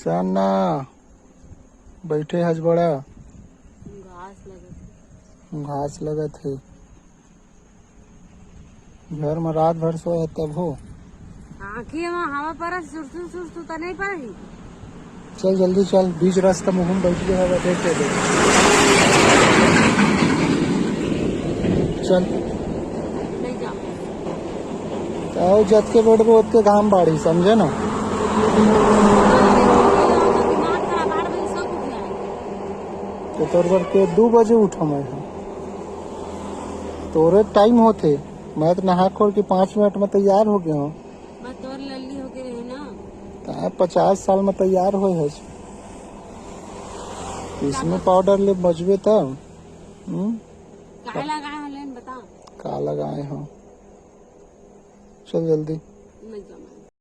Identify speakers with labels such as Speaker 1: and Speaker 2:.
Speaker 1: सन्ना बैठे हज बड़ा घास लगत है। घर में रात भर सोए तब हो
Speaker 2: आँखी हवा पर सुरसु तो नहीं पड़ी।
Speaker 1: चल जल्दी चल, बीच रास्ता मुँह बैठ गया है, देख दे चल।
Speaker 2: नहीं
Speaker 1: तो जत के बेड पे उतके घाम बाड़ी समझे ना। तो तोर बर के 2 बजे उठा मैं तोरे टाइम होते, मैं तो नहा खोल के 5 मिनट में तैयार हो गया हूँ।
Speaker 2: मैं तोर लल्ली होके रही ना।
Speaker 1: 50 साल में तैयार हो है इसमें पाउडर ले बजबे तब।
Speaker 2: का लगाए हो लेन बता।
Speaker 1: का लगाए हो, चल जल्दी।
Speaker 2: नहीं